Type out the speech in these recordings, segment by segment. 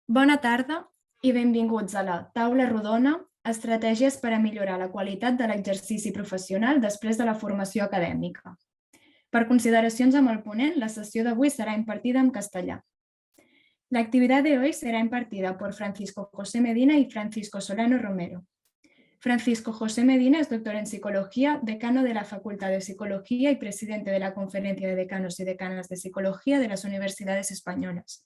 Bona tarda i benvinguts a la taula rodona Estratègies per a millorar la qualitat de l'exercici professional després de la formació acadèmica. Per consideracions amb el ponent, la sessió d'avui serà impartida en castellà. La actividad de hoy será impartida por Francisco José Medina y Francisco Solano Romero. Francisco José Medina es doctor en Psicología, decano de la Facultad de Psicología y presidente de la Conferencia de Decanos y Decanas de Psicología de las Universidades Españolas.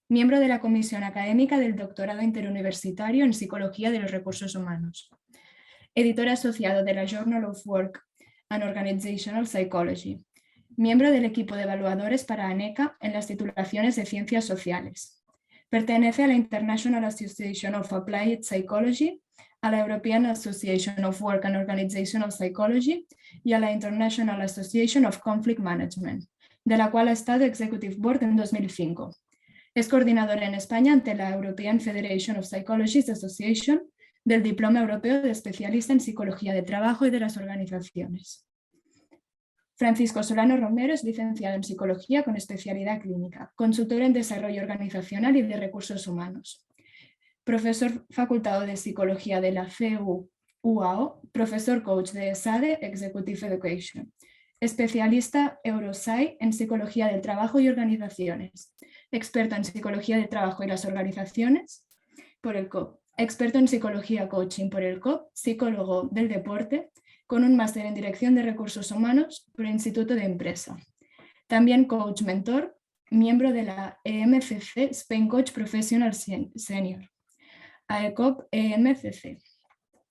Miembro de la Comisión Académica del Doctorado Interuniversitario en Psicología de los Recursos Humanos. Editor asociado de la Journal of Work and Organizational Psychology. Miembro del equipo de evaluadores para ANECA en las titulaciones de Ciencias Sociales. Pertenece a la International Association of Applied Psychology, a la European Association of Work and Organizational Psychology y a la International Association of Conflict Management, de la cual ha estado Executive Board en 2005. Es coordinador en España ante la European Federation of Psychologists Association del Diploma Europeo de Especialista en Psicología de Trabajo y de las Organizaciones. Francisco Solano Romero es licenciado en Psicología con especialidad clínica, consultor en Desarrollo Organizacional y de Recursos Humanos, profesor facultado de Psicología de la CEU-UAO, profesor coach de ESADE Executive Education, especialista Eurosci en Psicología del Trabajo y Organizaciones, experto en Psicología del Trabajo y las Organizaciones por el COP, experto en Psicología Coaching por el COP, psicólogo del deporte, con un máster en Dirección de Recursos Humanos por el Instituto de Empresa. También coach mentor, miembro de la EMCC Spain Coach Professional Senior, AECOP EMCC,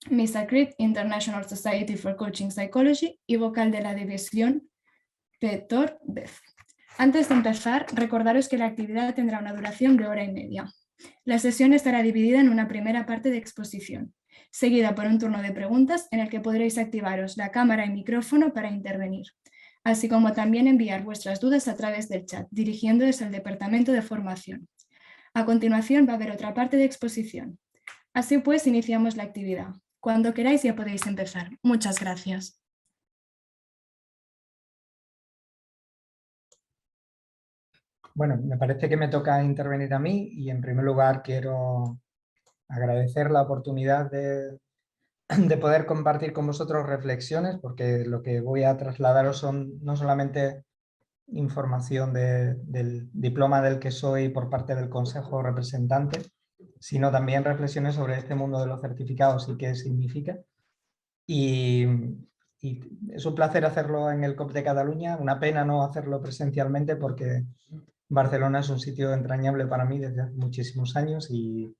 MISACRIT International Society for Coaching Psychology y vocal de la división PETOR-BEF. Antes de empezar, recordaros que la actividad tendrá una duración de 1h30. La sesión estará dividida en una primera parte de exposición, seguida por un turno de preguntas en el que podréis activaros la cámara y micrófono para intervenir, así como también enviar vuestras dudas a través del chat, dirigiéndoos al Departamento de Formación. A continuación va a haber otra parte de exposición. Así pues, iniciamos la actividad. Cuando queráis ya podéis empezar. Muchas gracias. Bueno, me parece que me toca intervenir a mí y en primer lugar quiero agradecer la oportunidad de poder compartir con vosotros reflexiones, porque lo que voy a trasladaros son no solamente información del diploma del que soy por parte del Consejo Representante, sino también reflexiones sobre este mundo de los certificados y qué significa. Y es un placer hacerlo en el COP de Cataluña, una pena no hacerlo presencialmente porque Barcelona es un sitio entrañable para mí desde hace muchísimos años y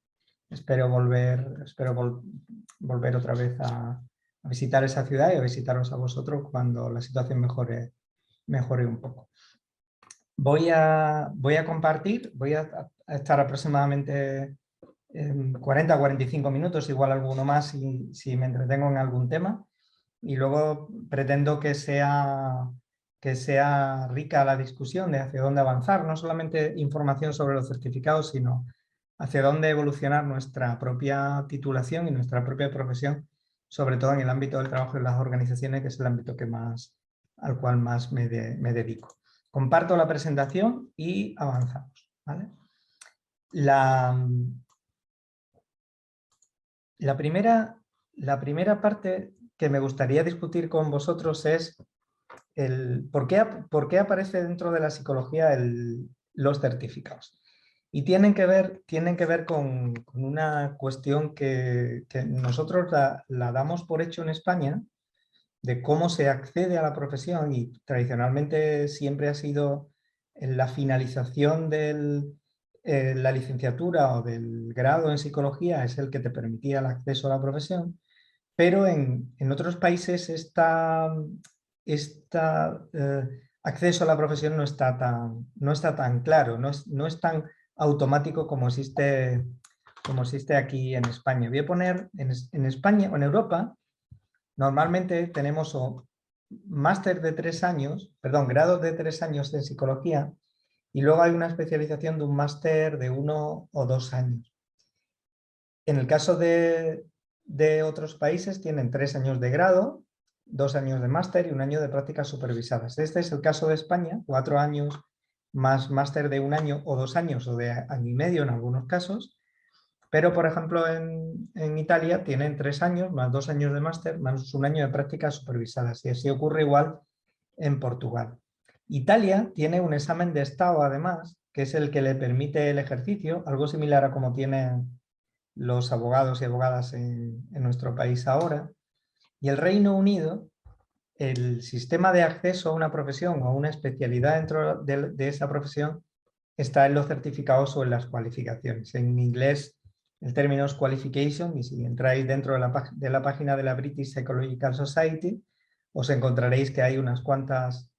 espero volver otra vez a visitar esa ciudad y a visitaros a vosotros cuando la situación mejore un poco. Voy a compartir, voy a estar aproximadamente 40 o 45 minutos, igual alguno más si me entretengo en algún tema, y luego pretendo que sea rica la discusión de hacia dónde avanzar, no solamente información sobre los certificados, sino hacia dónde evolucionar nuestra propia titulación y nuestra propia profesión, sobre todo en el ámbito del trabajo en las organizaciones, que es el ámbito al cual más me dedico. Comparto la presentación y avanzamos, ¿vale? La primera parte que me gustaría discutir con vosotros es por qué aparece dentro de la psicología los certificados. Y tienen que ver con una cuestión que nosotros la damos por hecho en España, de cómo se accede a la profesión, y tradicionalmente siempre ha sido en la finalización de la licenciatura o del grado en psicología es el que te permitía el acceso a la profesión, pero en otros países acceso a la profesión no está tan claro, no es tan automático como existe aquí en España. Voy a poner en España o en Europa. Normalmente tenemos máster de 3 años, grados de 3 años de psicología, y luego hay una especialización de un máster de 1 o 2 años. En el caso de otros países tienen 3 años de grado, 2 años de máster y 1 año de prácticas supervisadas. Este es el caso de España, 4 años más máster de 1 año o 2 años o de año y medio en algunos casos, pero por ejemplo en Italia tienen 3 años más 2 años de máster más 1 año de prácticas supervisadas y así ocurre igual en Portugal. Italia tiene un examen de estado además, que es el que le permite el ejercicio, algo similar a como tienen los abogados y abogadas en nuestro país ahora. Y el Reino Unido, el sistema de acceso a una profesión o a una especialidad dentro de esa profesión está en los certificados o en las cualificaciones. En inglés el término es qualification, y si entráis dentro de la página de la British Psychological Society os encontraréis que hay unas cuantas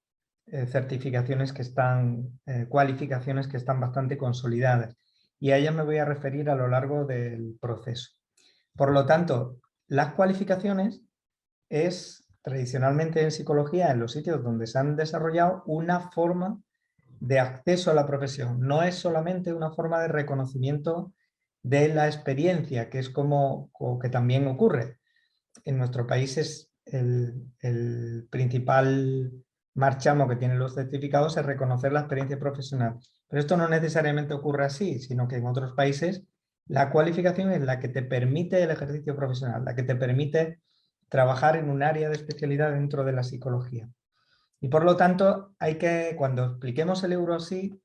certificaciones que están, cualificaciones que están bastante consolidadas, y a ellas me voy a referir a lo largo del proceso. Por lo tanto, las cualificaciones es tradicionalmente en psicología, en los sitios donde se han desarrollado, una forma de acceso a la profesión. No es solamente una forma de reconocimiento de la experiencia, que es como que también ocurre. En nuestro país es el principal marchamo que tienen los certificados es reconocer la experiencia profesional. Pero esto no necesariamente ocurre así, sino que en otros países la cualificación es la que te permite el ejercicio profesional, la que te permite trabajar en un área de especialidad dentro de la psicología. Y por lo tanto, cuando expliquemos el Eurosí,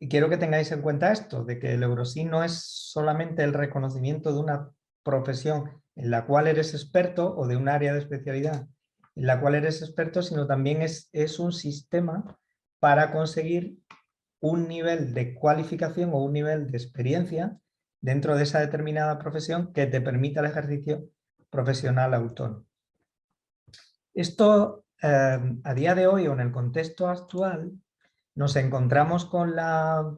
quiero que tengáis en cuenta esto, de que el Eurosí no es solamente el reconocimiento de una profesión en la cual eres experto o de un área de especialidad en la cual eres experto, sino también es un sistema para conseguir un nivel de cualificación o un nivel de experiencia dentro de esa determinada profesión que te permita el ejercicio profesional autónomo. Esto, a día de hoy o en el contexto actual, nos encontramos con la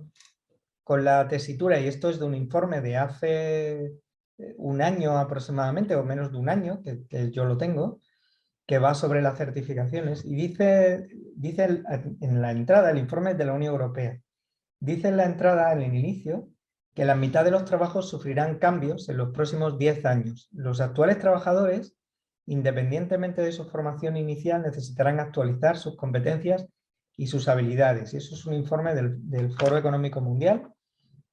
tesitura, y esto es de un informe de hace 1 año aproximadamente, o menos de 1 año, que yo lo tengo, que va sobre las certificaciones, y dice en la entrada, el informe de la Unión Europea, dice en la entrada, en el inicio, que la mitad de los trabajos sufrirán cambios en los próximos 10 años. Los actuales trabajadores, independientemente de su formación inicial, necesitarán actualizar sus competencias y sus habilidades. Y eso es un informe del Foro Económico Mundial,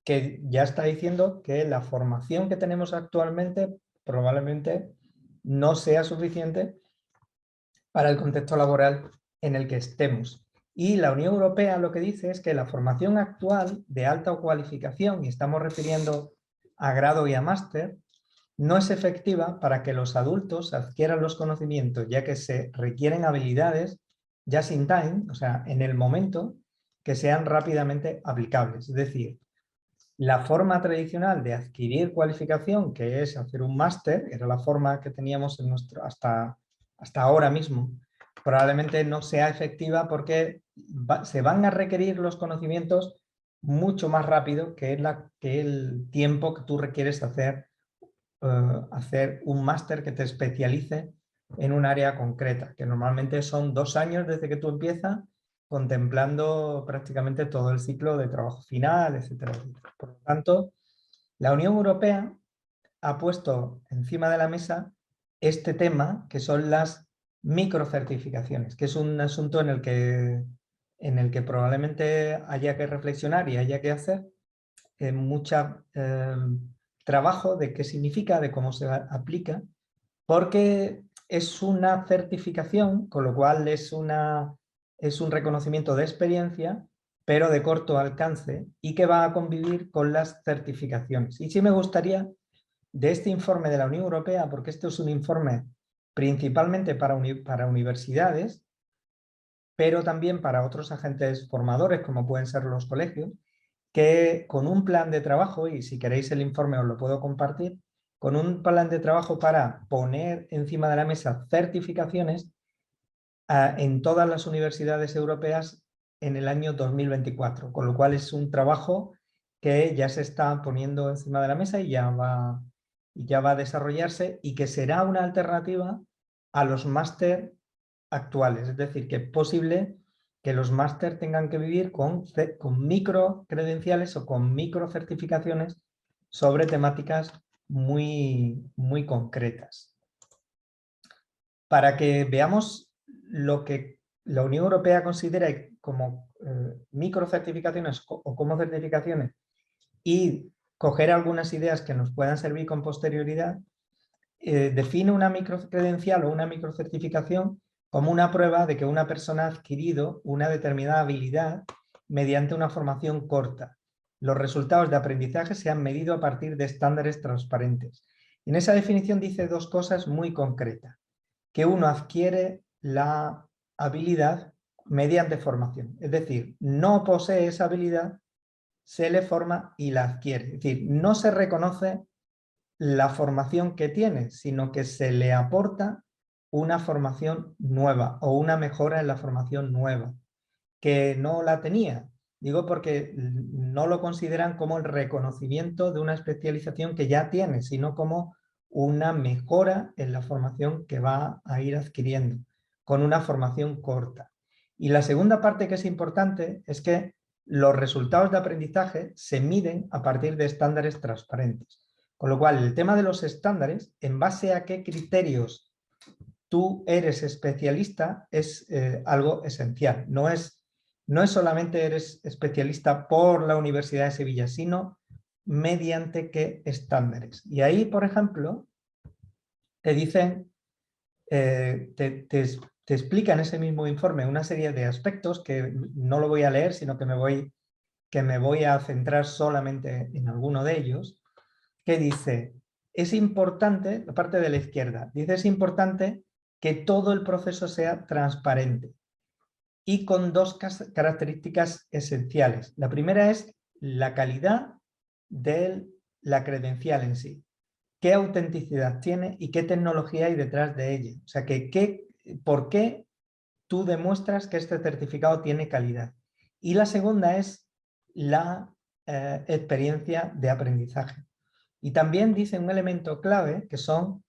que ya está diciendo que la formación que tenemos actualmente probablemente no sea suficiente para el contexto laboral en el que estemos. Y la Unión Europea lo que dice es que la formación actual de alta cualificación, y estamos refiriendo a grado y a máster, no es efectiva para que los adultos adquieran los conocimientos, ya que se requieren habilidades just in time, o sea, en el momento, que sean rápidamente aplicables. Es decir, la forma tradicional de adquirir cualificación, que es hacer un máster, era la forma que teníamos hasta ahora mismo, probablemente no sea efectiva porque se van a requerir los conocimientos mucho más rápido que el tiempo que tú requieres hacer un máster que te especialice en un área concreta, que normalmente son 2 años desde que tú empiezas, contemplando prácticamente todo el ciclo de trabajo final, etcétera, etcétera. Por lo tanto, la Unión Europea ha puesto encima de la mesa este tema, que son las microcertificaciones, que es un asunto en el que probablemente haya que reflexionar y haya que hacer mucho trabajo de qué significa, de cómo se aplica, porque es una certificación, con lo cual es un reconocimiento de experiencia, pero de corto alcance, y que va a convivir con las certificaciones. Y sí me gustaría, de este informe de la Unión Europea, porque este es un informe principalmente para universidades, pero también para otros agentes formadores, como pueden ser los colegios, que con un plan de trabajo, y si queréis el informe os lo puedo compartir, con un plan de trabajo para poner encima de la mesa certificaciones en todas las universidades europeas en el año 2024, con lo cual es un trabajo que ya se está poniendo encima de la mesa y ya va a desarrollarse, y que será una alternativa a los máster actuales. Es decir, que es posible que los máster tengan que vivir con micro credenciales o con micro certificaciones sobre temáticas muy, muy concretas. Para que veamos lo que la Unión Europea considera como microcertificaciones o como certificaciones y coger algunas ideas que nos puedan servir con posterioridad, define una microcredencial o una microcertificación como una prueba de que una persona ha adquirido una determinada habilidad mediante una formación corta. Los resultados de aprendizaje se han medido a partir de estándares transparentes. En esa definición dice dos cosas muy concretas: que uno adquiere la habilidad mediante formación, es decir, no posee esa habilidad, se le forma y la adquiere. Es decir, no se reconoce la formación que tiene, sino que se le aporta una formación nueva o una mejora en la formación nueva, que no la tenía. Digo porque no lo consideran como el reconocimiento de una especialización que ya tiene, sino como una mejora en la formación que va a ir adquiriendo, con una formación corta. Y la segunda parte que es importante es que los resultados de aprendizaje se miden a partir de estándares transparentes. Con lo cual, el tema de los estándares, en base a qué criterios tú eres especialista, es algo esencial. No es solamente eres especialista por la Universidad de Sevilla, sino mediante qué estándares. Y ahí, por ejemplo, te dicen, te explican en ese mismo informe una serie de aspectos que no lo voy a leer, sino que me voy a centrar solamente en alguno de ellos, que dice, es importante, la parte de la izquierda, dice, es importante que todo el proceso sea transparente y con dos características esenciales. La primera es la calidad de la credencial en sí. ¿Qué autenticidad tiene y qué tecnología hay detrás de ella? O sea, ¿por qué tú demuestras que este certificado tiene calidad? Y la segunda es la experiencia de aprendizaje. Y también dice un elemento clave que son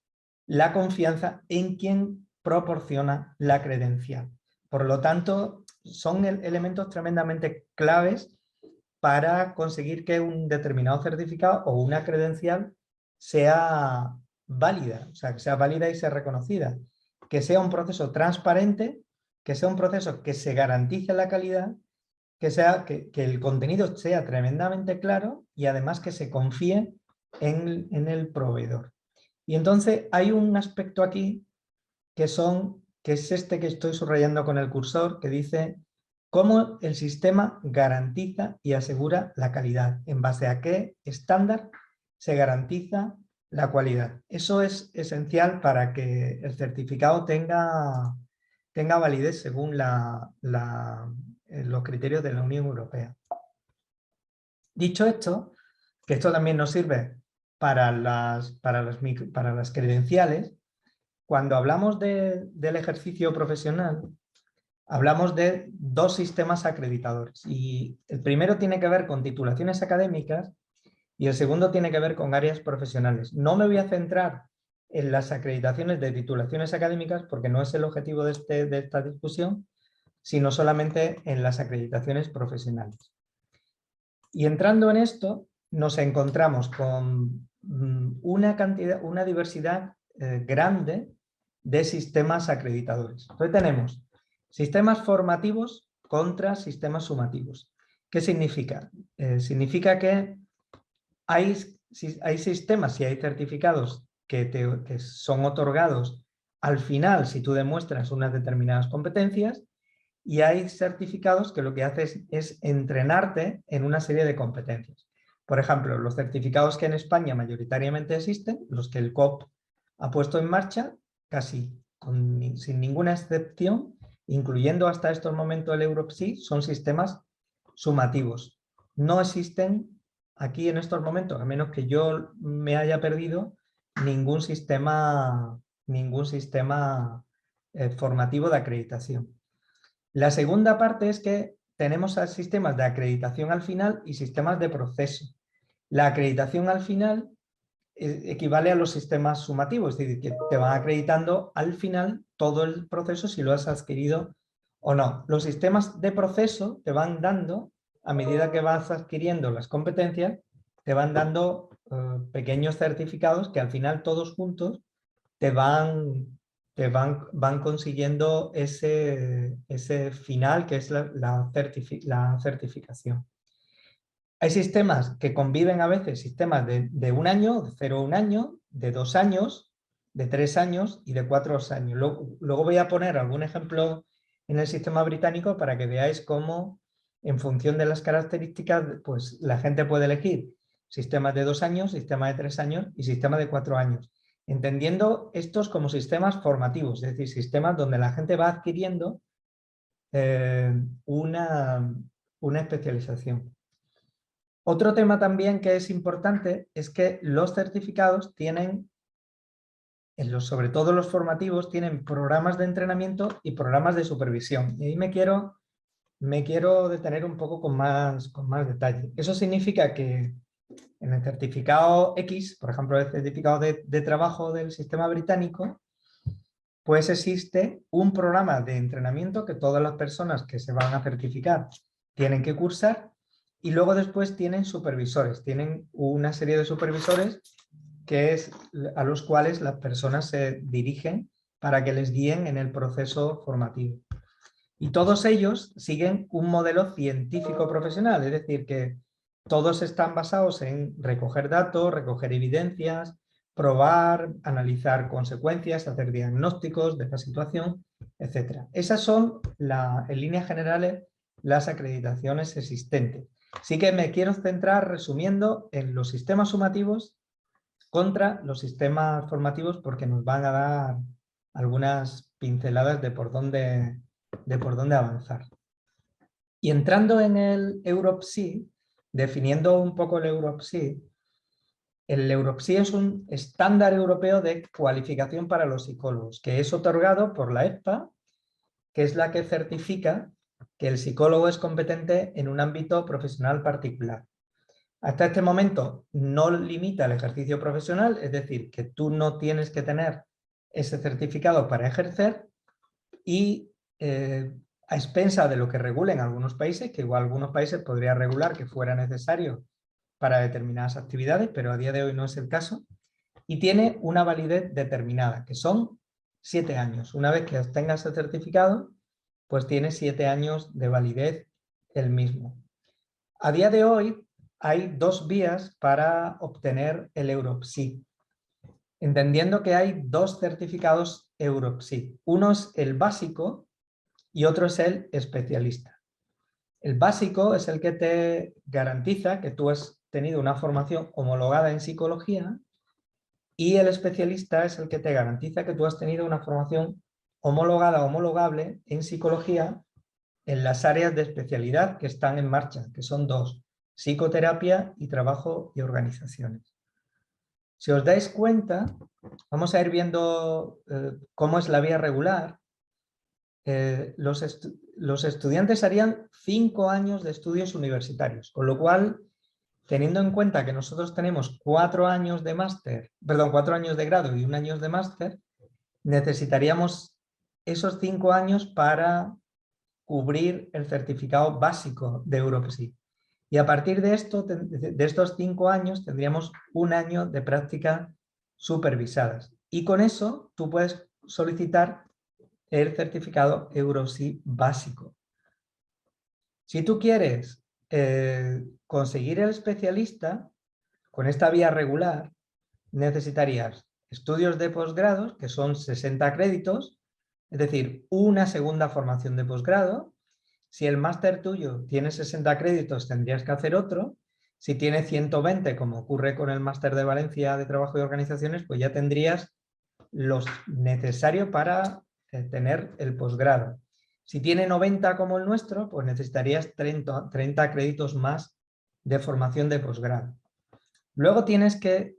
la confianza en quien proporciona la credencial. Por lo tanto, son elementos tremendamente claves para conseguir que un determinado certificado o una credencial sea válida, o sea, que sea válida y sea reconocida. Que sea un proceso transparente, que sea un proceso que se garantice la calidad, que el contenido sea tremendamente claro y además que se confíe en el proveedor. Y entonces hay un aspecto aquí que es este que estoy subrayando con el cursor, que dice cómo el sistema garantiza y asegura la calidad, en base a qué estándar se garantiza la cualidad. Eso es esencial para que el certificado tenga validez según los criterios de la Unión Europea. Dicho esto, que esto también nos sirve para las credenciales, cuando hablamos del ejercicio profesional, hablamos de dos sistemas acreditadores. Y el primero tiene que ver con titulaciones académicas y el segundo tiene que ver con áreas profesionales. No me voy a centrar en las acreditaciones de titulaciones académicas porque no es el objetivo de esta discusión, sino solamente en las acreditaciones profesionales. Y entrando en esto, nos encontramos con una diversidad grande de sistemas acreditadores. Entonces tenemos sistemas formativos contra sistemas sumativos. ¿Qué significa? Significa que hay sistemas y hay certificados que son otorgados al final si tú demuestras unas determinadas competencias, y hay certificados que lo que haces es entrenarte en una serie de competencias. Por ejemplo, los certificados que en España mayoritariamente existen, los que el COP ha puesto en marcha, casi sin ninguna excepción, incluyendo hasta estos momentos el EuroPSI, son sistemas sumativos. No existen aquí en estos momentos, a menos que yo me haya perdido, ningún sistema formativo de acreditación. La segunda parte es que tenemos sistemas de acreditación al final y sistemas de proceso. La acreditación al final equivale a los sistemas sumativos, es decir, que te van acreditando al final todo el proceso si lo has adquirido o no. Los sistemas de proceso te van dando, a medida que vas adquiriendo las competencias, te van dando pequeños certificados que al final todos juntos te van que van consiguiendo ese final que es la certificación. Hay sistemas que conviven a veces, sistemas de 1 año, de 0 a 1 año, de 2 años, de 3 años y de 4 años. Luego voy a poner algún ejemplo en el sistema británico para que veáis cómo, en función de las características, pues la gente puede elegir sistemas de 2 años, sistemas de 3 años y sistemas de 4 años. Entendiendo estos como sistemas formativos, es decir, sistemas donde la gente va adquiriendo una especialización. Otro tema también que es importante es que los certificados tienen, sobre todo los formativos, tienen programas de entrenamiento y programas de supervisión. Y ahí me quiero detener un poco con más detalle. Eso significa que en el certificado X, por ejemplo, el certificado de trabajo del sistema británico, pues existe un programa de entrenamiento que todas las personas que se van a certificar tienen que cursar. Y luego después tienen supervisores, tienen una serie de supervisores a los cuales las personas se dirigen para que les guíen en el proceso formativo. Y todos ellos siguen un modelo científico profesional, es decir, que todos están basados en recoger datos, recoger evidencias, probar, analizar consecuencias, hacer diagnósticos de la situación, etc. Esas son, en líneas generales, las acreditaciones existentes. Así que me quiero centrar, resumiendo, en los sistemas sumativos contra los sistemas formativos porque nos van a dar algunas pinceladas de por dónde avanzar. Y entrando en el EuroPSI, definiendo un poco el EuroPSI es un estándar europeo de cualificación para los psicólogos, que es otorgado por la EPA, que es la que certifica que el psicólogo es competente en un ámbito profesional particular. Hasta este momento no limita el ejercicio profesional, es decir, que tú no tienes que tener ese certificado para ejercer y a expensa de lo que regulen algunos países, que igual algunos países podrían regular que fuera necesario para determinadas actividades, pero a día de hoy no es el caso, y tiene una validez determinada, que son 7 años. Una vez que obtengas el certificado, pues tiene 7 años de validez el mismo. A día de hoy hay 2 vías para obtener el EuroPSI, entendiendo que hay 2 certificados EuroPSI. Uno es el básico y otro es el especialista. El básico es el que te garantiza que tú has tenido una formación homologada en psicología y el especialista es el que te garantiza que tú has tenido una formación homologada o homologable en psicología en las áreas de especialidad que están en marcha, que son 2, psicoterapia y trabajo y organizaciones. Si os dais cuenta, vamos a ir viendo cómo es la vía regular. Los estudiantes harían 5 años de estudios universitarios, con lo cual, teniendo en cuenta que nosotros tenemos 4 años de máster, perdón, 4 años de grado y 1 año de máster, necesitaríamos esos 5 años para cubrir el certificado básico de EuroPSI. Y a partir de estos 5 años tendríamos 1 año de práctica supervisadas. Y con eso tú puedes solicitar el certificado EuroPSI básico. Si tú quieres conseguir el especialista, con esta vía regular, necesitarías estudios de posgrado, que son 60 créditos, es decir, una segunda formación de posgrado. Si el máster tuyo tiene 60 créditos, tendrías que hacer otro. Si tiene 120, como ocurre con el máster de Valencia de Trabajo y Organizaciones, pues ya tendrías los necesarios para tener el posgrado. Si tiene 90 como el nuestro, pues necesitarías 30 créditos más de formación de posgrado. Luego tienes que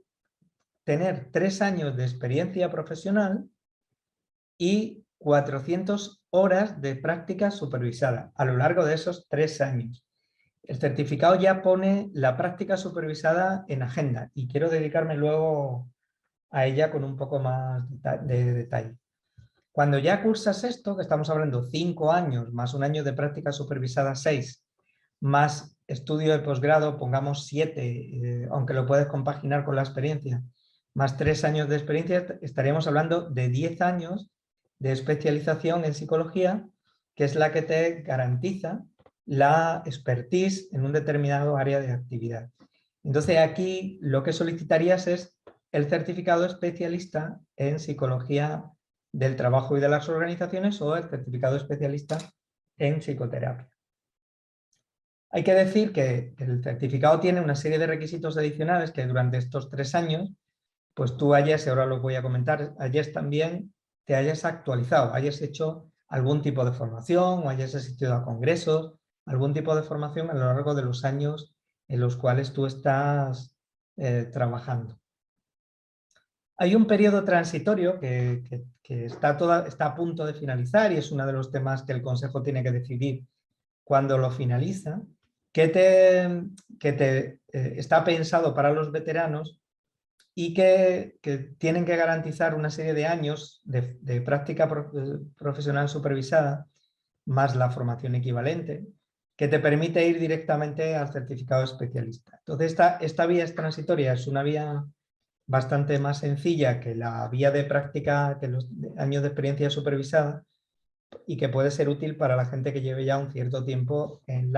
tener 3 años de experiencia profesional y 400 horas de práctica supervisada a lo largo de esos 3 años. El certificado ya pone la práctica supervisada en agenda y quiero dedicarme luego a ella con un poco más de detalle. Cuando ya cursas esto, que estamos hablando 5 años más 1 año de práctica supervisada 6, más estudio de posgrado, pongamos 7, aunque lo puedes compaginar con la experiencia, más 3 años de experiencia, estaríamos hablando de 10 años de especialización en psicología, que es la que te garantiza la expertise en un determinado área de actividad. Entonces aquí lo que solicitarías es el certificado especialista en psicología del trabajo y de las organizaciones o el certificado especialista en psicoterapia. Hay que decir que el certificado tiene una serie de requisitos adicionales que durante estos 3 años, pues tú hayas, y ahora lo voy a comentar, hayas también te hayas actualizado, hayas hecho algún tipo de formación o hayas asistido a congresos, algún tipo de formación a lo largo de los años en los cuales tú estás trabajando. Hay un periodo transitorio que está a punto de finalizar y es uno de los temas que el Consejo tiene que decidir cuando lo finaliza, que está pensado para los veteranos y que tienen que garantizar una serie de años de práctica profesional supervisada, más la formación equivalente, que te permite ir directamente al certificado especialista. Entonces, esta vía es transitoria, es una vía bastante más sencilla que la vía de práctica, que los años de experiencia supervisada, y que puede ser útil para la gente que lleve ya un cierto tiempo en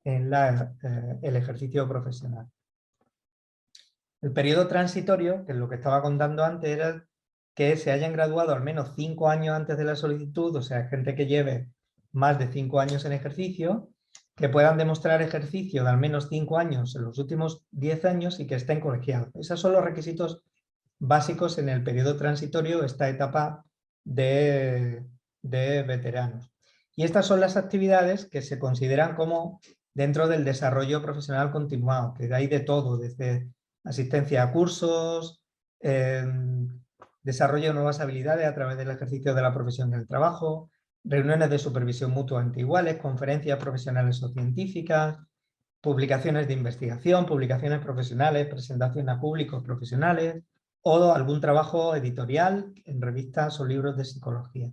el ejercicio profesional. El periodo transitorio, que es lo que estaba contando antes, era que se hayan graduado al menos 5 años antes de la solicitud, o sea, gente que lleve más de 5 años en ejercicio, que puedan demostrar ejercicio de al menos 5 años en los últimos 10 años y que estén colegiados. Esos son los requisitos básicos en el periodo transitorio, esta etapa de veteranos. Y estas son las actividades que se consideran como dentro del desarrollo profesional continuado, que hay de todo, desde asistencia a cursos, desarrollo de nuevas habilidades a través del ejercicio de la profesión en el trabajo, reuniones de supervisión mutua entre iguales, conferencias profesionales o científicas, publicaciones de investigación, publicaciones profesionales, presentación a públicos profesionales o algún trabajo editorial en revistas o libros de psicología.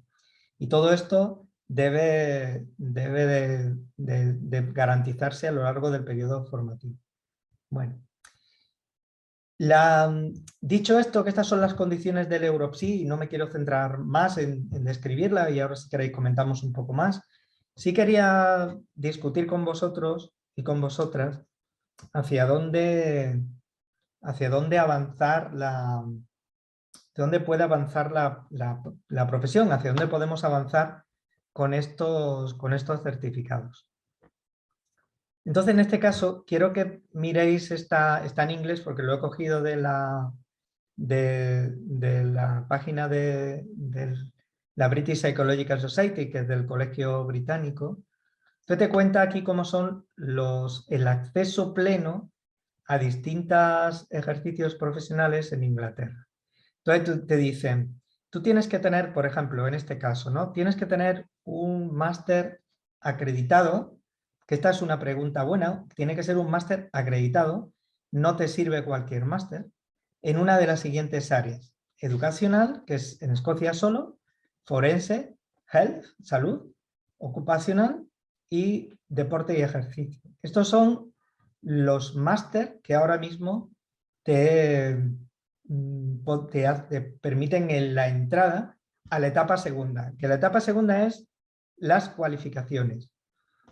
Y todo esto debe de garantizarse a lo largo del periodo formativo. Bueno. Dicho esto, que estas son las condiciones del EuroPSI, y no me quiero centrar más en describirla, y ahora si queréis comentamos un poco más, sí quería discutir con vosotros y con vosotras hacia dónde avanzar dónde puede avanzar la profesión, hacia dónde podemos avanzar con estos certificados. Entonces, en este caso, quiero que miréis, está en inglés porque lo he cogido de la página de la British Psychological Society, que es del Colegio Británico. Entonces te cuenta aquí cómo son el acceso pleno a distintos ejercicios profesionales en Inglaterra. Entonces te dicen, tú tienes que tener, por ejemplo, en este caso, ¿no? Tienes que tener un máster acreditado, que esta es una pregunta buena, tiene que ser un máster acreditado, no te sirve cualquier máster, en una de las siguientes áreas: educacional, que es en Escocia solo, forense, health, salud, ocupacional y deporte y ejercicio. Estos son los máster que ahora mismo te permiten la entrada a la etapa segunda, que la etapa segunda es las cualificaciones.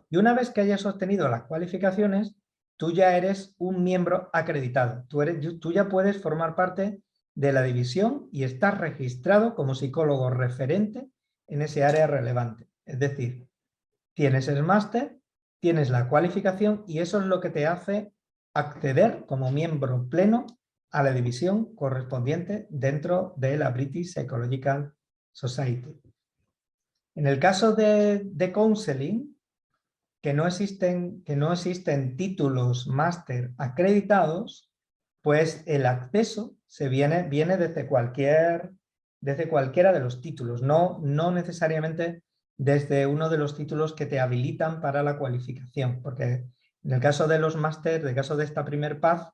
Y una vez que hayas obtenido las cualificaciones, tú ya eres un miembro acreditado. Tú ya puedes formar parte de la división y estás registrado como psicólogo referente en ese área relevante. Es decir, tienes el máster, tienes la cualificación y eso es lo que te hace acceder como miembro pleno a la división correspondiente dentro de la British Psychological Society. En el caso de counseling, que no existen títulos máster acreditados, pues el acceso viene desde cualquiera de los títulos, no necesariamente desde uno de los títulos que te habilitan para la cualificación, porque en el caso de los máster, en el caso de esta primer path,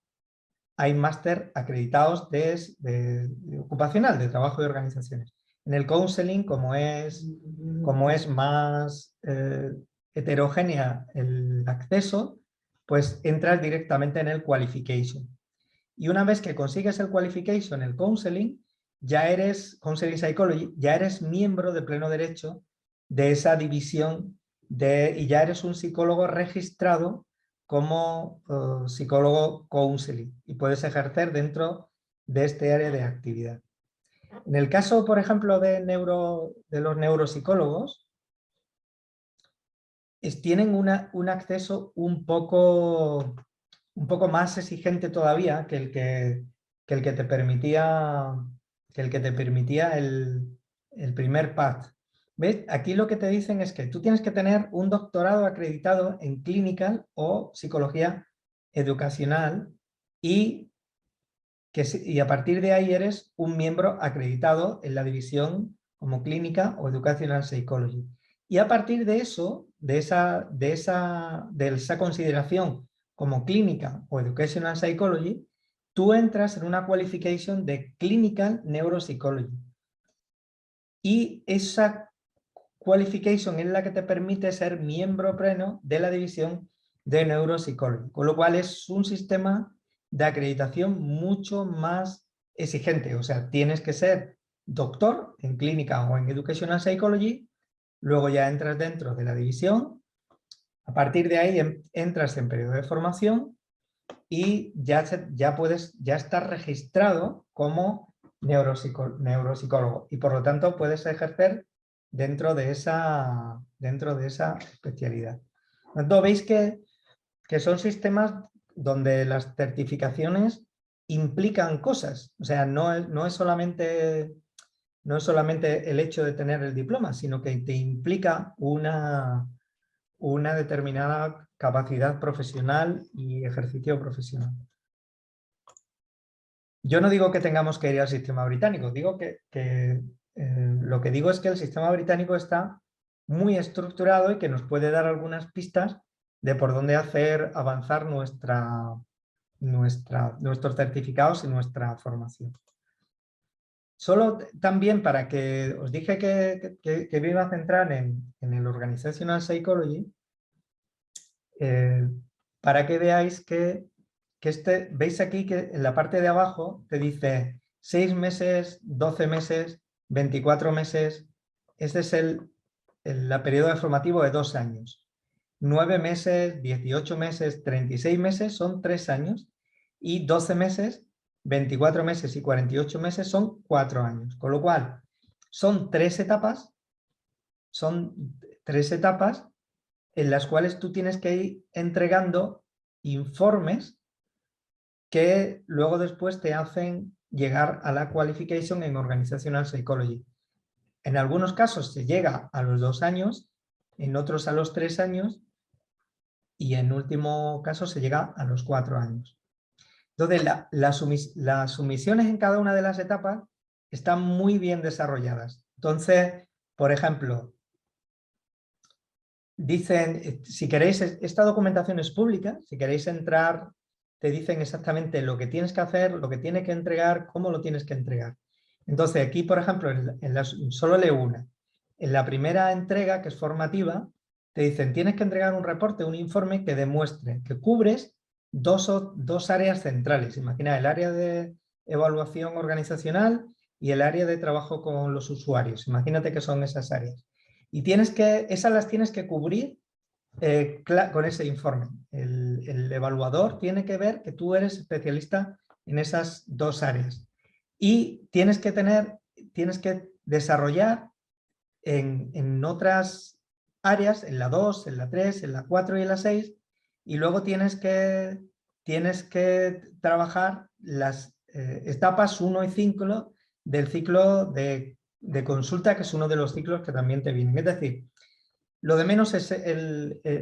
hay máster acreditados de ocupacional, de trabajo y organizaciones. En el counseling, como es más heterogénea el acceso, pues entras directamente en el qualification. Y una vez que consigues el qualification, el counseling, ya eres, Counseling Psychology, ya eres miembro de pleno derecho de esa división y ya eres un psicólogo registrado como psicólogo counseling y puedes ejercer dentro de este área de actividad. En el caso, por ejemplo, de los neuropsicólogos, tienen un acceso un poco más exigente todavía que el que te permitía el primer path. ¿Ves? Aquí lo que te dicen es que tú tienes que tener un doctorado acreditado en clinical o psicología educacional y a partir de ahí eres un miembro acreditado en la división como clínica o educational psychology. Y a partir de eso, de esa consideración como clínica o educational psychology, tú entras en una qualification de clinical neuropsychology. Y esa qualification es la que te permite ser miembro pleno de la división de neuropsychology, con lo cual es un sistema de acreditación mucho más exigente. O sea, tienes que ser doctor en clínica o en educational psychology, luego ya entras dentro de la división, a partir de ahí entras en periodo de formación y ya estás registrado como neuropsicólogo y por lo tanto puedes ejercer dentro de esa especialidad. Entonces veis que son sistemas donde las certificaciones implican cosas, o sea, no es solamente el hecho de tener el diploma, sino que te implica una determinada capacidad profesional y ejercicio profesional. Yo no digo que tengamos que ir al sistema británico, digo lo que digo es que el sistema británico está muy estructurado y que nos puede dar algunas pistas de por dónde hacer avanzar nuestros certificados y nuestra formación. Solo también para que os dije que me iba a centrar en el Organizational Psychology, para que veáis veis aquí que en la parte de abajo te dice 6 meses, 12 meses, 24 meses. Este es el periodo formativo de 2 años. 9 meses, 18 meses, 36 meses son 3 años y 12 meses, 24 meses y 48 meses son 4 años. Con lo cual, son 3 etapas en las cuales tú tienes que ir entregando informes que luego después te hacen llegar a la qualification en Organizational Psychology. En algunos casos se llega a los 2 años, en otros a los 3 años y en último caso se llega a los 4 años. Entonces, las sumisiones en cada una de las etapas están muy bien desarrolladas. Entonces, por ejemplo, dicen, si queréis, esta documentación es pública, si queréis entrar, te dicen exactamente lo que tienes que hacer, lo que tienes que entregar, cómo lo tienes que entregar. Entonces, aquí, por ejemplo, solo leo una. En la primera entrega, que es formativa, te dicen, tienes que entregar un reporte, un informe que demuestre que cubres dos áreas centrales. Imagina el área de evaluación organizacional y el área de trabajo con los usuarios. Imagínate que son esas áreas. Y esas las tienes que cubrir con ese informe. El evaluador tiene que ver que tú eres especialista en esas 2 áreas. Y tienes que desarrollar en otras áreas, en la 2, en la 3, en la 4 y en la 6, y luego tienes que trabajar las etapas 1 y 5 del ciclo de consulta, que es uno de los ciclos que también te vienen. Es decir, lo de menos es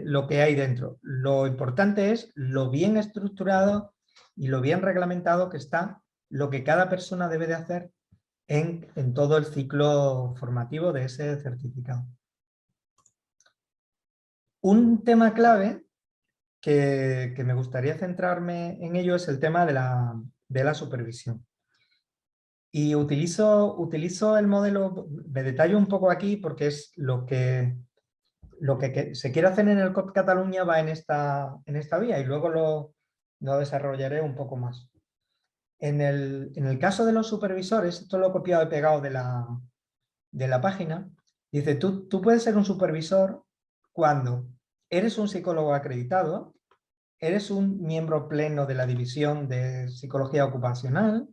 lo que hay dentro. Lo importante es lo bien estructurado y lo bien reglamentado que está lo que cada persona debe de hacer en todo el ciclo formativo de ese certificado. Un tema clave que me gustaría centrarme en ello es el tema de la supervisión. Y utilizo el modelo, me detallo un poco aquí porque es lo que se quiere hacer en el COP Cataluña va en esta vía y luego lo desarrollaré un poco más. En el caso de los supervisores, esto lo he copiado y pegado de la página, dice, tú puedes ser un supervisor cuando eres un psicólogo acreditado, eres un miembro pleno de la División de Psicología Ocupacional,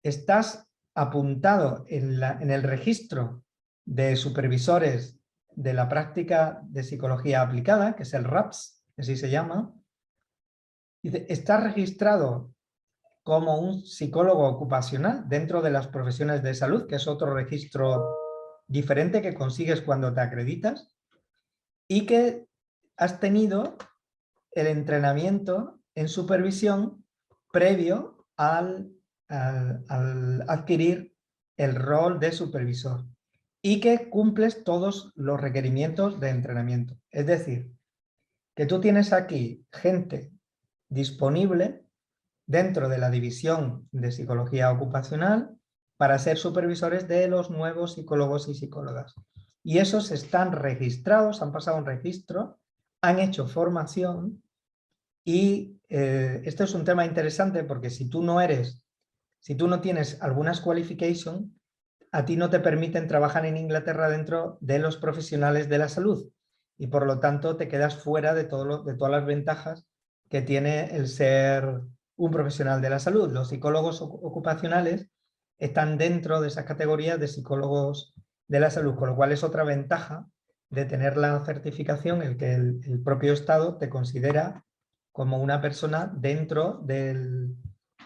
estás apuntado en el registro de supervisores de la práctica de psicología aplicada, que es el RAPS, así se llama. Dice, estás registrado como un psicólogo ocupacional dentro de las profesiones de salud, que es otro registro diferente que consigues cuando te acreditas, y que has tenido el entrenamiento en supervisión previo al adquirir el rol de supervisor y que cumples todos los requerimientos de entrenamiento. Es decir, que tú tienes aquí gente disponible dentro de la división de psicología ocupacional para ser supervisores de los nuevos psicólogos y psicólogas. Y esos están registrados, han pasado un registro, han hecho formación y esto es un tema interesante porque si tú no tienes algunas qualifications, a ti no te permiten trabajar en Inglaterra dentro de los profesionales de la salud y por lo tanto te quedas fuera de todas las ventajas que tiene el ser un profesional de la salud. Los psicólogos ocupacionales están dentro de esas categorías de psicólogos de la salud, con lo cual es otra ventaja de tener la certificación, el que el propio Estado te considera como una persona dentro de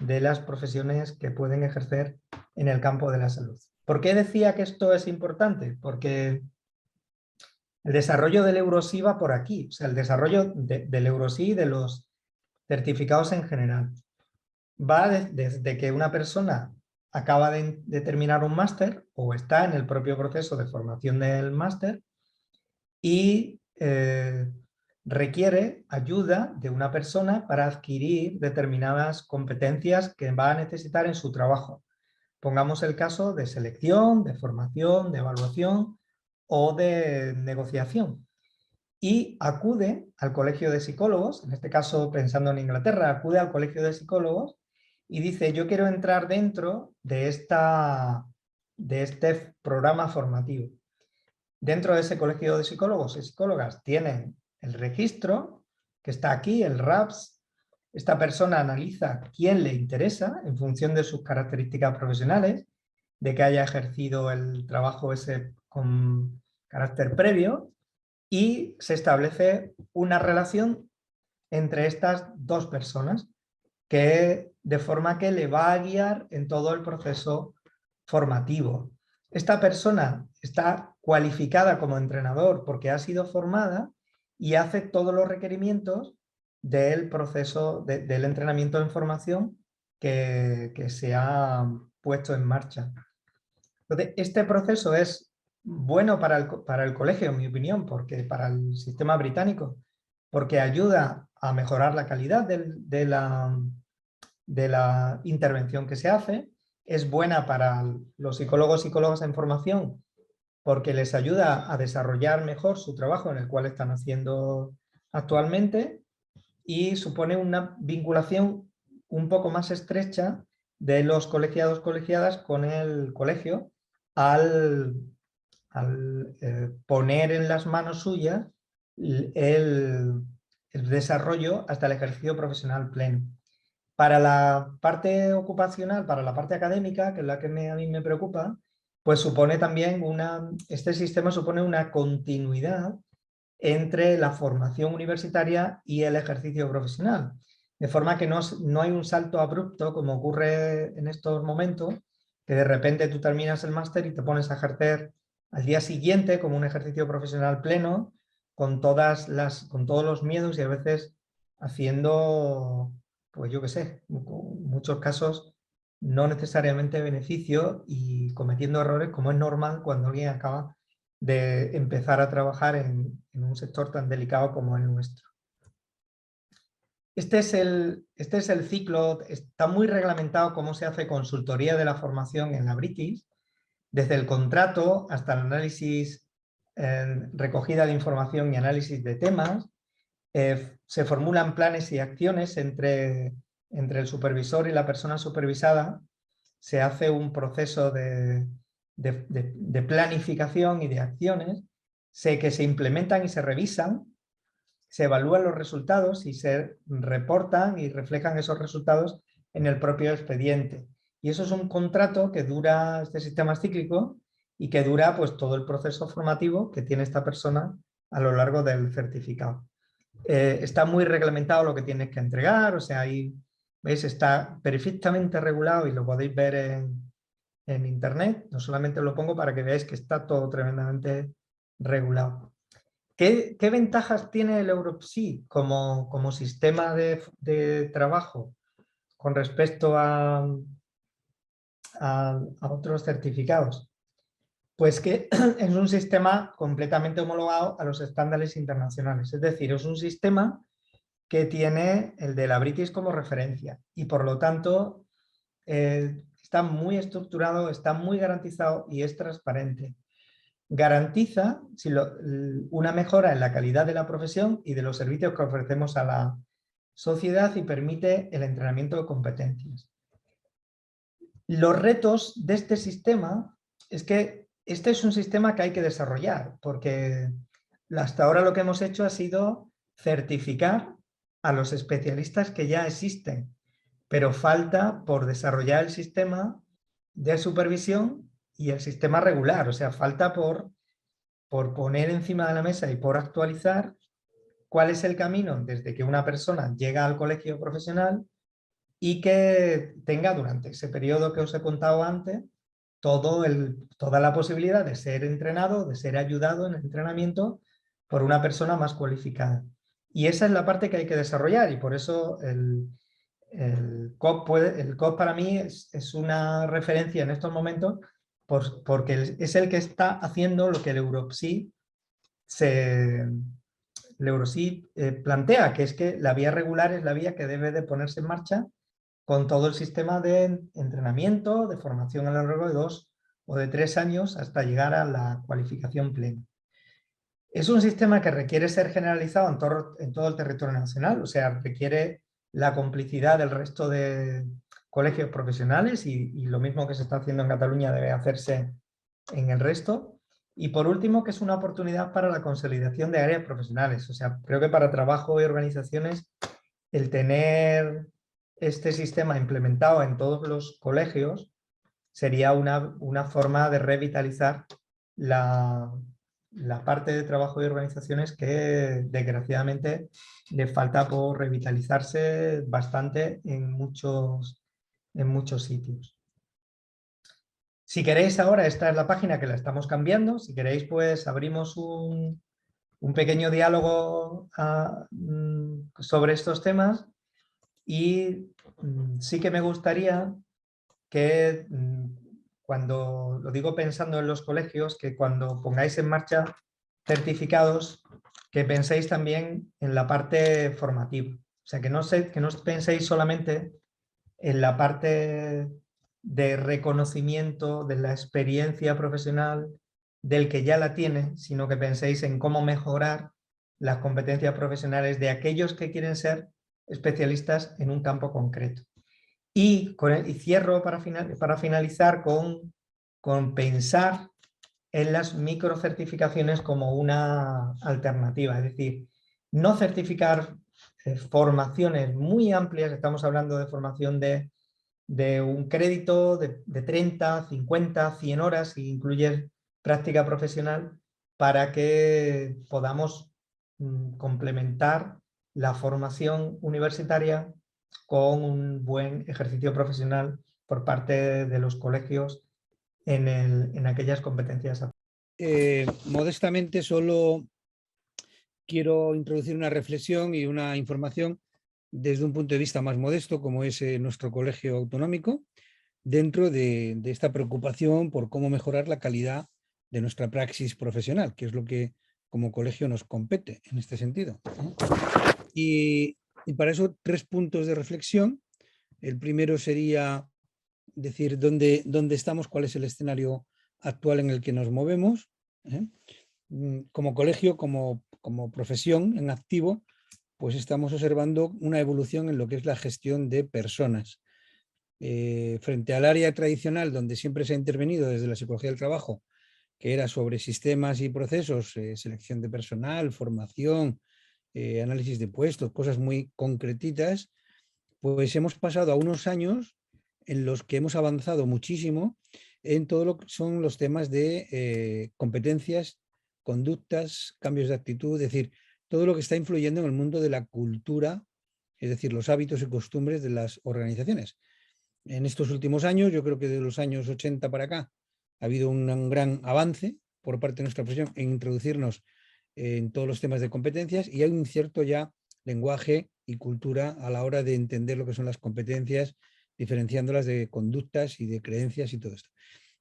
las profesiones que pueden ejercer en el campo de la salud. ¿Por qué decía que esto es importante? Porque el desarrollo del Eurosí va por aquí, o sea, el desarrollo del Eurosí y de los certificados en general. Va desde que una persona acaba de terminar un máster o está en el propio proceso de formación del máster y requiere ayuda de una persona para adquirir determinadas competencias que va a necesitar en su trabajo. Pongamos el caso de selección, de formación, de evaluación o de negociación. Y acude al colegio de psicólogos, en este caso pensando en Inglaterra, acude al colegio de psicólogos y dice, yo quiero entrar dentro de este programa formativo. Dentro de ese colegio de psicólogos y psicólogas tienen el registro, que está aquí, el RAPS. Esta persona analiza quién le interesa en función de sus características profesionales, de que haya ejercido el trabajo ese con carácter previo, y se establece una relación entre estas dos personas, que de forma que le va a guiar en todo el proceso formativo. Esta persona está cualificada como entrenador porque ha sido formada y hace todos los requerimientos del proceso del entrenamiento en formación que se ha puesto en marcha. Entonces, este proceso es bueno para el colegio, en mi opinión, porque para el sistema británico, porque ayuda a mejorar la calidad de la intervención que se hace, es buena para los psicólogos y psicólogas en formación porque les ayuda a desarrollar mejor su trabajo en el cual están haciendo actualmente y supone una vinculación un poco más estrecha de los colegiados colegiadas con el colegio al poner en las manos suyas el desarrollo hasta el ejercicio profesional pleno. Para la parte ocupacional, para la parte académica, que es la que a mí me preocupa, pues supone también este sistema supone una continuidad entre la formación universitaria y el ejercicio profesional. De forma que no hay un salto abrupto como ocurre en estos momentos, que de repente tú terminas el máster y te pones a ejercer al día siguiente como un ejercicio profesional pleno, con todos los miedos y a veces haciendo, pues yo qué sé, en muchos casos no necesariamente beneficio y cometiendo errores como es normal cuando alguien acaba de empezar a trabajar en un sector tan delicado como el nuestro. Este es el ciclo, está muy reglamentado cómo se hace consultoría de la formación en la British, desde el contrato hasta el análisis, recogida de información y análisis de temas. Se formulan planes y acciones entre entre el supervisor y la persona supervisada se hace un proceso de planificación y de acciones que se implementan y se revisan, se evalúan los resultados y se reportan y reflejan esos resultados en el propio expediente. Y eso es un contrato que dura, este sistema es cíclico, y que dura pues todo el proceso formativo que tiene esta persona a lo largo del certificado. Está muy reglamentado lo que tienes que entregar, o sea, ahí, ¿veis? Está perfectamente regulado y lo podéis ver en internet. No solamente lo pongo para que veáis que está todo tremendamente regulado. ¿Qué ventajas tiene el EuroPSI como sistema de trabajo con respecto a otros certificados? Pues que es un sistema completamente homologado a los estándares internacionales. Es decir, es un sistema que tiene el de la British como referencia y por lo tanto está muy estructurado, está muy garantizado y es transparente. Garantiza una mejora en la calidad de la profesión y de los servicios que ofrecemos a la sociedad y permite el entrenamiento de competencias. Los retos de este sistema es que este es un sistema que hay que desarrollar, porque hasta ahora lo que hemos hecho ha sido certificar a los especialistas que ya existen, pero falta por desarrollar el sistema de supervisión y el sistema regular, o sea, falta por poner encima de la mesa y por actualizar cuál es el camino desde que una persona llega al colegio profesional y que tenga durante ese periodo que os he contado antes toda la posibilidad de ser entrenado, de ser ayudado en el entrenamiento por una persona más cualificada. Y esa es la parte que hay que desarrollar y por eso el COP para mí es una referencia en estos momentos porque es el que está haciendo lo que el EuroPSI plantea, que es que la vía regular es la vía que debe de ponerse en marcha con todo el sistema de entrenamiento, de formación a lo largo de 2 o de 3 años hasta llegar a la cualificación plena. Es un sistema que requiere ser generalizado en todo el territorio nacional, o sea, requiere la complicidad del resto de colegios profesionales y lo mismo que se está haciendo en Cataluña debe hacerse en el resto. Y por último, que es una oportunidad para la consolidación de áreas profesionales. O sea, creo que para trabajo y organizaciones el tener este sistema implementado en todos los colegios sería una forma de revitalizar la parte de trabajo y organizaciones que desgraciadamente le falta por revitalizarse bastante en muchos sitios. Si queréis ahora, esta es la página que la estamos cambiando, si queréis pues abrimos un pequeño diálogo sobre estos temas y sí que me gustaría que cuando, lo digo pensando en los colegios, que cuando pongáis en marcha certificados, que penséis también en la parte formativa. O sea, que no penséis solamente en la parte de reconocimiento de la experiencia profesional del que ya la tiene, sino que penséis en cómo mejorar las competencias profesionales de aquellos que quieren ser especialistas en un campo concreto. Y cierro para finalizar con pensar en las microcertificaciones como una alternativa, es decir, no certificar formaciones muy amplias, estamos hablando de formación de un crédito de 30, 50, 100 horas, si incluyes práctica profesional, para que podamos complementar la formación universitaria con un buen ejercicio profesional por parte de los colegios en aquellas competencias. Modestamente solo quiero introducir una reflexión y una información desde un punto de vista más modesto, como es nuestro colegio autonómico, dentro de esta preocupación por cómo mejorar la calidad de nuestra praxis profesional, que es lo que como colegio nos compete en este sentido. Y para eso 3 puntos de reflexión. El primero sería decir dónde estamos, cuál es el escenario actual en el que nos movemos, como colegio, como profesión en activo, pues estamos observando una evolución en lo que es la gestión de personas. Frente al área tradicional donde siempre se ha intervenido desde la psicología del trabajo, que era sobre sistemas y procesos, selección de personal, formación, análisis de puestos, cosas muy concretitas, pues hemos pasado a unos años en los que hemos avanzado muchísimo en todo lo que son los temas de competencias, conductas, cambios de actitud, es decir, todo lo que está influyendo en el mundo de la cultura, es decir, los hábitos y costumbres de las organizaciones. En estos últimos años, yo creo que de los años 80 para acá, ha habido un gran avance por parte de nuestra profesión en introducirnos en todos los temas de competencias y hay un cierto ya lenguaje y cultura a la hora de entender lo que son las competencias, diferenciándolas de conductas y de creencias y todo esto.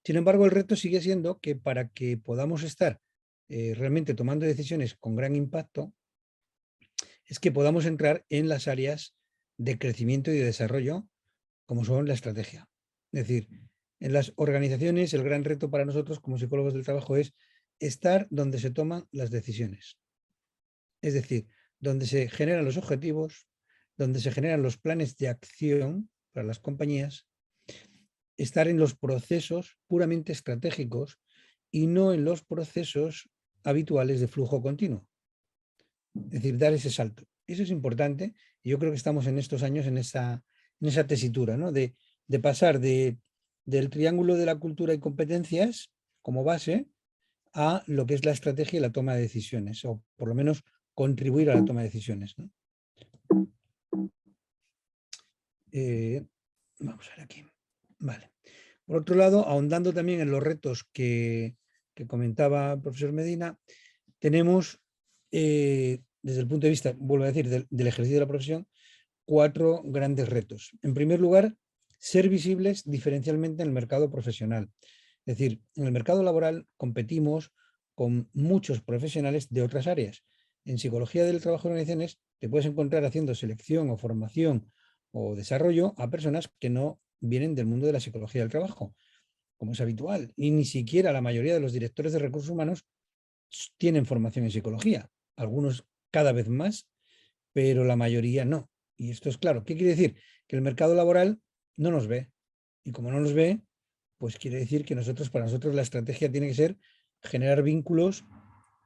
Sin embargo, el reto sigue siendo que para que podamos estar realmente tomando decisiones con gran impacto, es que podamos entrar en las áreas de crecimiento y de desarrollo, como son la estrategia. Es decir, en las organizaciones el gran reto para nosotros como psicólogos del trabajo es estar donde se toman las decisiones. Es decir, donde se generan los objetivos, donde se generan los planes de acción para las compañías, estar en los procesos puramente estratégicos y no en los procesos habituales de flujo continuo. Es decir, dar ese salto. Eso es importante y yo creo que estamos en estos años en esa tesitura, ¿no? De pasar del triángulo de la cultura y competencias como base a lo que es la estrategia y la toma de decisiones, o por lo menos contribuir a la toma de decisiones, ¿no? Vamos a ver aquí. Vale. Por otro lado, ahondando también en los retos que comentaba el profesor Medina, tenemos, desde el punto de vista, vuelvo a decir, del ejercicio de la profesión, 4 grandes retos. En primer lugar, ser visibles diferencialmente en el mercado profesional. Es decir, en el mercado laboral competimos con muchos profesionales de otras áreas. En psicología del trabajo de organizaciones te puedes encontrar haciendo selección o formación o desarrollo a personas que no vienen del mundo de la psicología del trabajo, como es habitual. Y ni siquiera la mayoría de los directores de recursos humanos tienen formación en psicología. Algunos cada vez más, pero la mayoría no. Y esto es claro. ¿Qué quiere decir? Que el mercado laboral no nos ve. Y como no nos ve, pues quiere decir que para nosotros la estrategia tiene que ser generar vínculos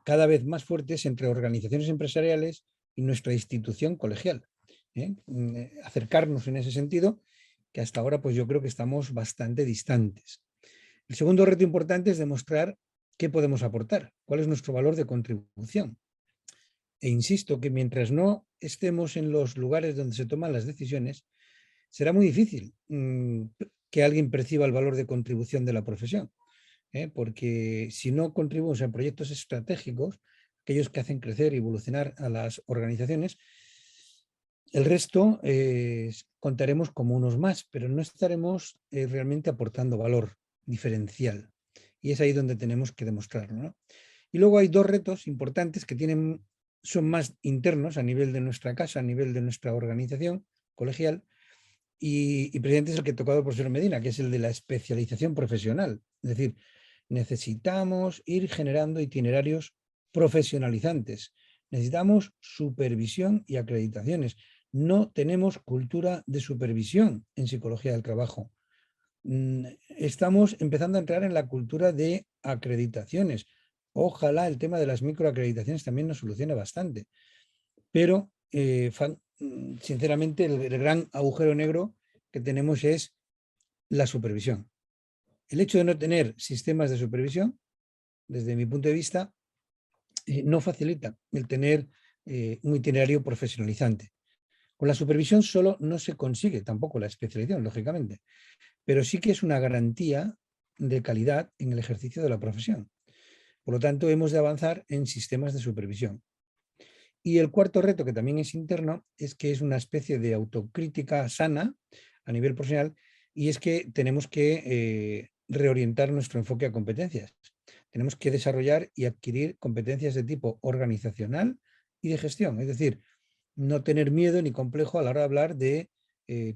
cada vez más fuertes entre organizaciones empresariales y nuestra institución colegial. Acercarnos en ese sentido, que hasta ahora pues yo creo que estamos bastante distantes. El segundo reto importante es demostrar qué podemos aportar, cuál es nuestro valor de contribución. E insisto que mientras no estemos en los lugares donde se toman las decisiones, será muy difícil que alguien perciba el valor de contribución de la profesión. Porque si no contribuimos en proyectos estratégicos, aquellos que hacen crecer y evolucionar a las organizaciones, el resto contaremos como unos más, pero no estaremos realmente aportando valor diferencial. Y es ahí donde tenemos que demostrarlo, ¿no? Y luego hay 2 retos importantes que son más internos a nivel de nuestra casa, a nivel de nuestra organización colegial, y precisamente es el que ha tocado el profesor Medina, que es el de la especialización profesional. Es decir, necesitamos ir generando itinerarios profesionalizantes. Necesitamos supervisión y acreditaciones. No tenemos cultura de supervisión en psicología del trabajo. Estamos empezando a entrar en la cultura de acreditaciones. Ojalá el tema de las microacreditaciones también nos solucione bastante. Pero, sinceramente, el gran agujero negro que tenemos es la supervisión. El hecho de no tener sistemas de supervisión, desde mi punto de vista, no facilita el tener un itinerario profesionalizante. Con la supervisión solo no se consigue tampoco la especialización, lógicamente, pero sí que es una garantía de calidad en el ejercicio de la profesión. Por lo tanto, hemos de avanzar en sistemas de supervisión. Y el cuarto reto, que también es interno, es que es una especie de autocrítica sana a nivel profesional, y es que tenemos que reorientar nuestro enfoque a competencias. Tenemos que desarrollar y adquirir competencias de tipo organizacional y de gestión. Es decir, no tener miedo ni complejo a la hora de hablar de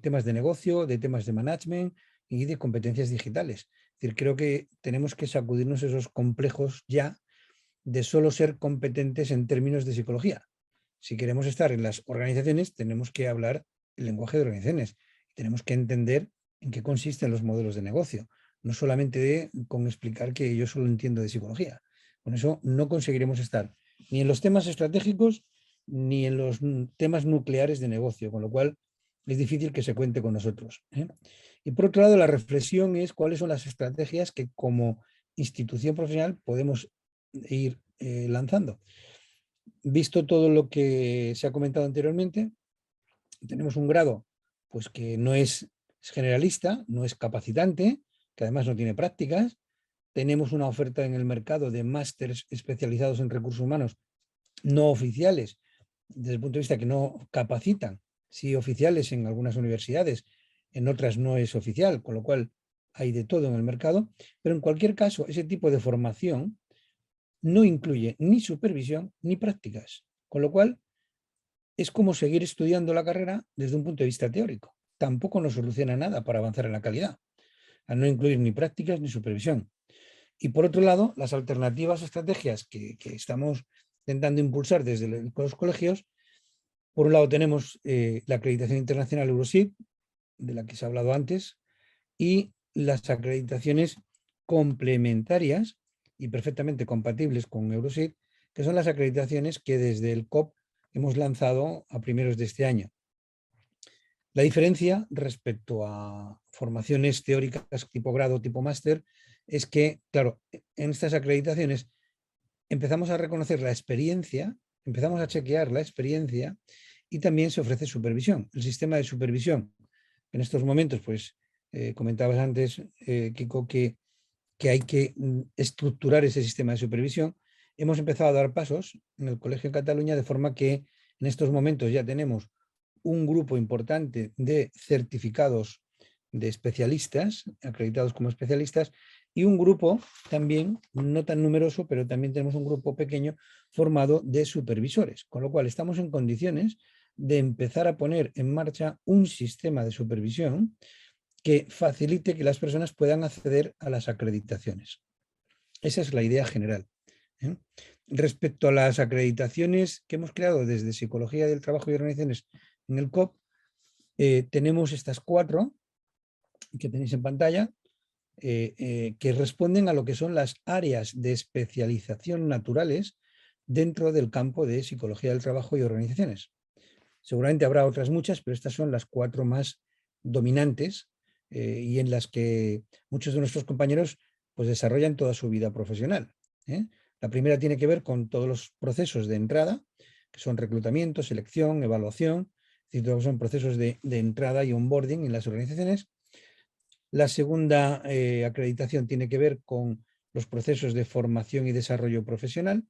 temas de negocio, de temas de management y de competencias digitales. Es decir, creo que tenemos que sacudirnos esos complejos ya de solo ser competentes en términos de psicología. si queremos estar en las organizaciones, tenemos que hablar el lenguaje de organizaciones. Tenemos que entender en qué consisten los modelos de negocio, no solamente con explicar que yo solo entiendo de psicología. Con eso no conseguiremos estar ni en los temas estratégicos ni en los temas nucleares de negocio, con lo cual es difícil que se cuente con nosotros, ¿eh? Y por otro lado, la reflexión es cuáles son las estrategias que como institución profesional podemos ir lanzando. Visto todo lo que se ha comentado anteriormente, tenemos un grado pues, que no es generalista, no es capacitante, que además no tiene prácticas. Tenemos una oferta en el mercado de másteres especializados en recursos humanos no oficiales, desde el punto de vista que no capacitan, sí oficiales en algunas universidades, en otras no es oficial, con lo cual hay de todo en el mercado, pero en cualquier caso ese tipo de formación no incluye ni supervisión ni prácticas, con lo cual es como seguir estudiando la carrera desde un punto de vista teórico. Tampoco nos soluciona nada para avanzar en la calidad, al no incluir ni prácticas ni supervisión. Y por otro lado, las alternativas estrategias que estamos intentando impulsar desde los colegios, por un lado tenemos la acreditación internacional Eurosid, de la que se ha hablado antes, y las acreditaciones complementarias y perfectamente compatibles con Eurosid, que son las acreditaciones que desde el COP hemos lanzado a primeros de este año. La diferencia respecto a formaciones teóricas tipo grado, tipo máster, es que, claro, en estas acreditaciones empezamos a reconocer la experiencia, empezamos a chequear la experiencia y también se ofrece supervisión. El sistema de supervisión, en estos momentos, pues comentabas antes, Kiko, que hay que estructurar ese sistema de supervisión. Hemos empezado a dar pasos en el Colegio de Cataluña de forma que en estos momentos ya tenemos un grupo importante de certificados de especialistas, acreditados como especialistas, y un grupo también, no tan numeroso, pero también tenemos un grupo pequeño formado de supervisores, con lo cual estamos en condiciones de empezar a poner en marcha un sistema de supervisión que facilite que las personas puedan acceder a las acreditaciones. Esa es la idea general, ¿eh? Respecto a las acreditaciones que hemos creado desde Psicología del Trabajo y Organizaciones en el COP, tenemos estas 4 que tenéis en pantalla, que responden a lo que son las áreas de especialización naturales dentro del campo de Psicología del Trabajo y Organizaciones. Seguramente habrá otras muchas, pero estas son las 4 más dominantes y en las que muchos de nuestros compañeros pues, desarrollan toda su vida profesional, ¿eh? La primera tiene que ver con todos los procesos de entrada, que son reclutamiento, selección, evaluación, es decir, son procesos de entrada y onboarding en las organizaciones. La segunda acreditación tiene que ver con los procesos de formación y desarrollo profesional,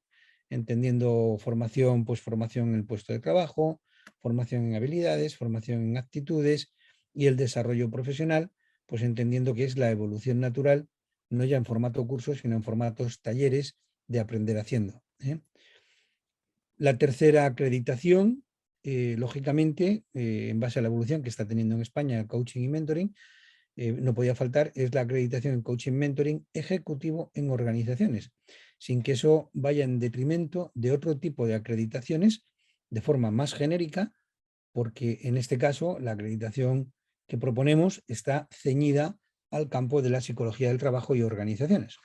entendiendo formación, pues formación en el puesto de trabajo, formación en habilidades, formación en actitudes y el desarrollo profesional, pues entendiendo que es la evolución natural, no ya en formato cursos, sino en formatos talleres de aprender haciendo, ¿eh? La tercera acreditación, lógicamente, en base a la evolución que está teniendo en España el coaching y mentoring, no podía faltar, es la acreditación en coaching mentoring ejecutivo en organizaciones, sin que eso vaya en detrimento de otro tipo de acreditaciones de forma más genérica, porque en este caso la acreditación que proponemos está ceñida al campo de la psicología del trabajo y organizaciones,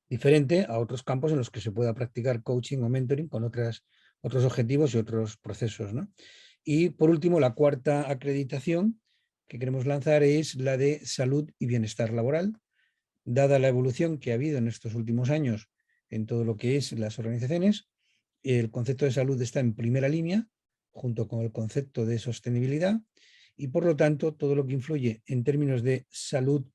diferente a otros campos en los que se pueda practicar coaching o mentoring con otros objetivos y otros procesos, ¿no? Y por último, la cuarta acreditación que queremos lanzar es la de salud y bienestar laboral, dada la evolución que ha habido en estos últimos años en todo lo que es las organizaciones. El concepto de salud está en primera línea, junto con el concepto de sostenibilidad, y por lo tanto todo lo que influye en términos de salud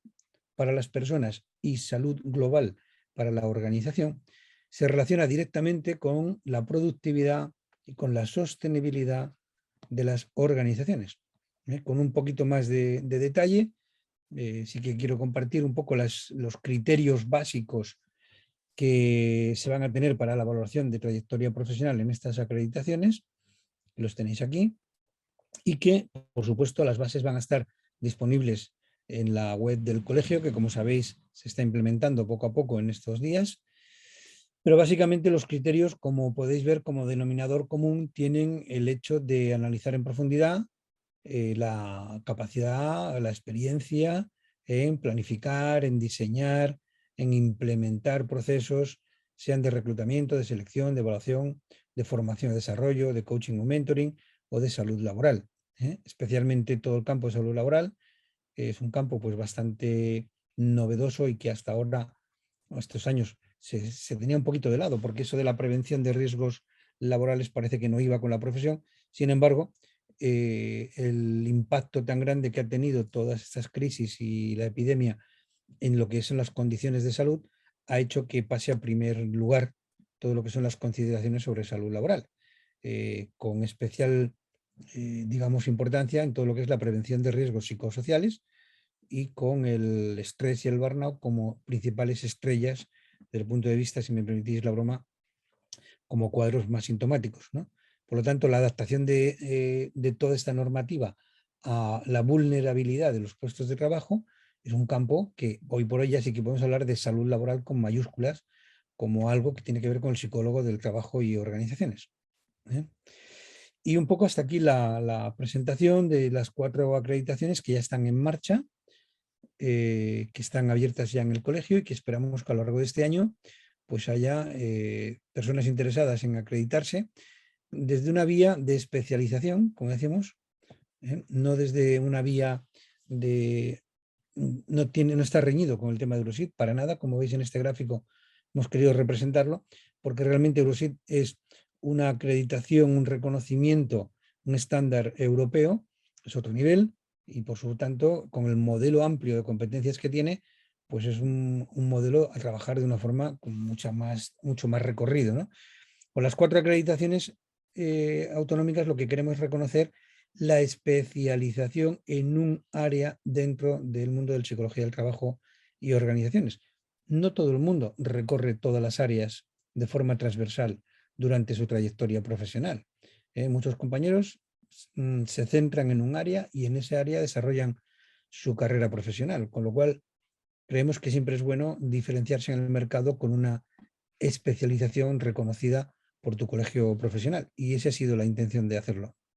para las personas y salud global para la organización se relaciona directamente con la productividad y con la sostenibilidad de las organizaciones. Con un poquito más de detalle, sí que quiero compartir un poco los criterios básicos que se van a tener para la valoración de trayectoria profesional en estas acreditaciones, los tenéis aquí, y que, por supuesto, las bases van a estar disponibles en la web del colegio, que como sabéis se está implementando poco a poco en estos días. Pero básicamente los criterios, como podéis ver, como denominador común, tienen el hecho de analizar en profundidad la capacidad, la experiencia en planificar, en diseñar, en implementar procesos, sean de reclutamiento, de selección, de evaluación, de formación y desarrollo, de coaching o mentoring o de salud laboral. Especialmente todo el campo de salud laboral es un campo pues bastante novedoso y que hasta ahora, estos años, se tenía un poquito de lado, porque eso de la prevención de riesgos laborales parece que no iba con la profesión. Sin embargo, el impacto tan grande que ha tenido todas estas crisis y la epidemia en lo que son las condiciones de salud ha hecho que pase a primer lugar todo lo que son las consideraciones sobre salud laboral, con especial, digamos, importancia en todo lo que es la prevención de riesgos psicosociales y con el estrés y el burnout como principales estrellas desde el punto de vista, si me permitís la broma, como cuadros más sintomáticos, ¿no? Por lo tanto, la adaptación de toda esta normativa a la vulnerabilidad de los puestos de trabajo es un campo que hoy por hoy ya sí que podemos hablar de salud laboral con mayúsculas como algo que tiene que ver con el psicólogo del trabajo y organizaciones. Y un poco hasta aquí la presentación de las 4 acreditaciones que ya están en marcha, que están abiertas ya en el colegio y que esperamos que a lo largo de este año pues haya personas interesadas en acreditarse desde una vía de especialización, como decimos, no desde una vía de... No está reñido con el tema de Eurosit, para nada, como veis en este gráfico hemos querido representarlo, porque realmente Eurosit es una acreditación, un reconocimiento, un estándar europeo, es otro nivel, y por su tanto, con el modelo amplio de competencias que tiene, pues es un modelo a trabajar de una forma con mucho más recorrido, ¿no? Con las 4 acreditaciones autonómicas lo que queremos es reconocer la especialización en un área dentro del mundo de la psicología del trabajo y organizaciones. No todo el mundo recorre todas las áreas de forma transversal durante su trayectoria profesional. Muchos compañeros se centran en un área y en ese área desarrollan su carrera profesional, con lo cual creemos que siempre es bueno diferenciarse en el mercado con una especialización reconocida por tu colegio profesional, y esa ha sido la intención de hacerlo.